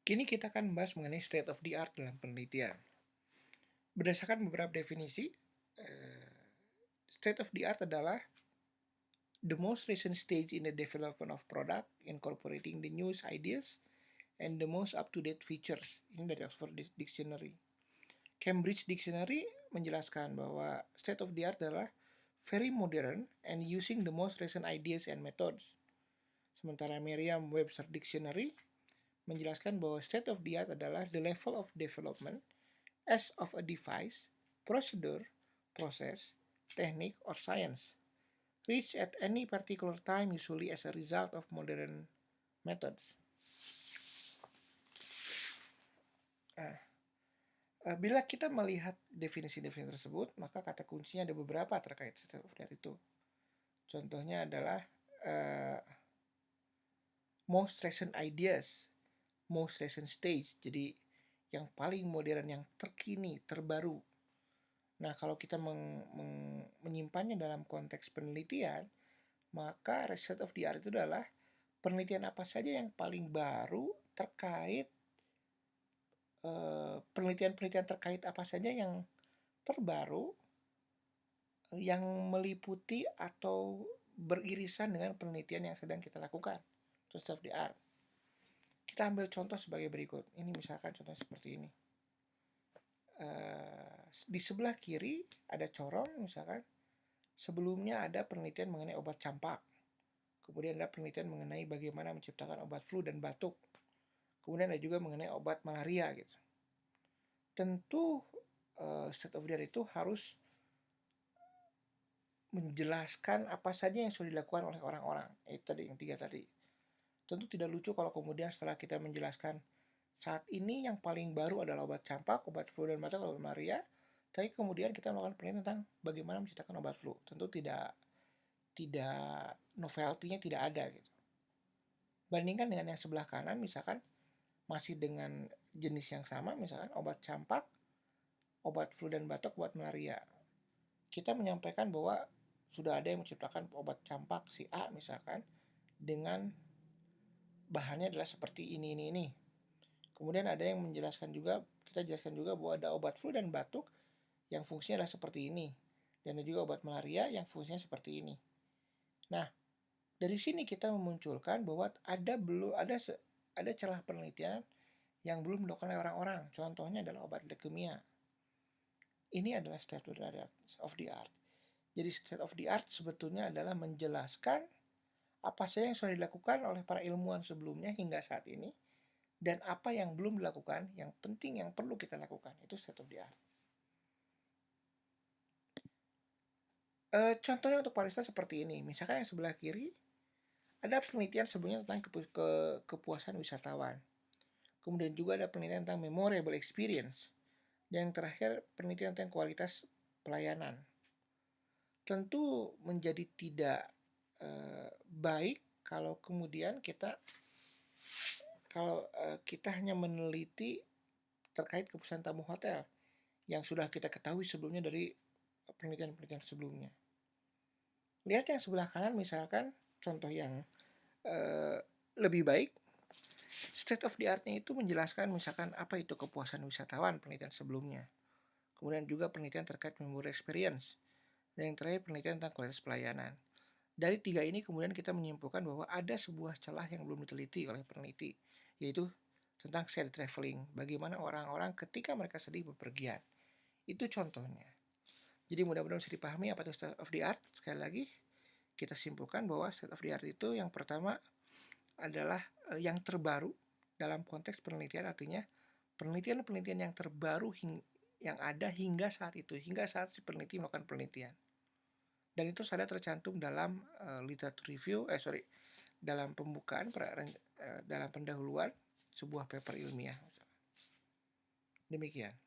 Kini kita akan membahas mengenai state of the art dalam penelitian. Berdasarkan beberapa definisi, state of the art adalah the most recent stage in the development of product, incorporating the newest ideas and the most up-to-date features. Ini dari Oxford Dictionary. Cambridge Dictionary menjelaskan bahwa state of the art adalah very modern and using the most recent ideas and methods. Sementara Merriam-Webster Dictionary menjelaskan bahwa state of the art adalah the level of development as of a device, procedure, process, technique, or science, reached at any particular time usually as a result of modern methods. Bila kita melihat definisi-definisi tersebut, maka kata kuncinya ada beberapa terkait state of the art itu. Contohnya adalah most recent ideas, most recent stage, jadi yang paling modern, yang terkini, terbaru. Nah, kalau kita menyimpannya dalam konteks penelitian, maka state of the art itu adalah penelitian apa saja yang paling baru terkait penelitian-penelitian terkait apa saja yang terbaru yang meliputi atau beririsan dengan penelitian yang sedang kita lakukan. Itu state of the art. Kita ambil contoh sebagai berikut. Ini misalkan contoh seperti ini. Di sebelah kiri ada corong misalkan. Sebelumnya ada penelitian mengenai obat campak. Kemudian ada penelitian mengenai bagaimana menciptakan obat flu dan batuk. Kemudian ada juga mengenai obat malaria gitu. Tentu state of the art itu harus menjelaskan apa saja yang sudah dilakukan oleh orang-orang. Itu tadi yang 3 tadi. Tentu tidak lucu kalau kemudian setelah kita menjelaskan saat ini yang paling baru adalah obat campak, obat flu dan batuk, obat malaria. Tapi kemudian kita melakukan penelitian tentang bagaimana menciptakan obat flu. Tentu tidak novelty-nya tidak ada gitu. Bandingkan dengan yang sebelah kanan misalkan masih dengan jenis yang sama, misalkan obat campak, obat flu dan batuk, obat malaria. Kita menyampaikan bahwa sudah ada yang menciptakan obat campak si A misalkan dengan bahannya adalah seperti ini. Kemudian ada yang menjelaskan juga, kita jelaskan juga bahwa ada obat flu dan batuk yang fungsinya adalah seperti ini. Dan ada juga obat malaria yang fungsinya seperti ini. Nah, dari sini kita memunculkan bahwa ada celah penelitian yang belum dilakukan oleh orang-orang. Contohnya adalah obat leukemia. Ini adalah state of the art. Jadi state of the art sebetulnya adalah menjelaskan apa saja yang sudah dilakukan oleh para ilmuwan sebelumnya hingga saat ini, dan apa yang belum dilakukan, yang penting, yang perlu kita lakukan. Itu state of the art. Contohnya untuk pariwisata seperti ini. Misalkan yang sebelah kiri, ada penelitian sebelumnya tentang kepuasan wisatawan. Kemudian juga ada penelitian tentang memorable experience. Dan yang terakhir, penelitian tentang kualitas pelayanan. Tentu menjadi tidak baik kalau kemudian kita hanya meneliti terkait kepuasan tamu hotel yang sudah kita ketahui sebelumnya dari penelitian-penelitian sebelumnya. Lihat yang sebelah kanan misalkan contoh yang lebih baik. State of the art-nya itu menjelaskan misalkan apa itu kepuasan wisatawan penelitian sebelumnya. Kemudian juga penelitian terkait memori experience. Dan yang terakhir penelitian tentang kualitas pelayanan. Dari 3 ini kemudian kita menyimpulkan bahwa ada sebuah celah yang belum diteliti oleh peneliti, yaitu tentang shared traveling. Bagaimana orang-orang ketika mereka sedih bepergian. Itu contohnya. Jadi mudah-mudahan bisa dipahami apa itu state of the art. Sekali lagi, kita simpulkan bahwa state of the art itu yang pertama adalah yang terbaru dalam konteks penelitian, artinya penelitian-penelitian yang terbaru yang ada hingga saat itu, hingga saat si peneliti melakukan penelitian. Dan itu sudah tercantum dalam literatur review, dalam pembukaan, dalam pendahuluan sebuah paper ilmiah. Demikian.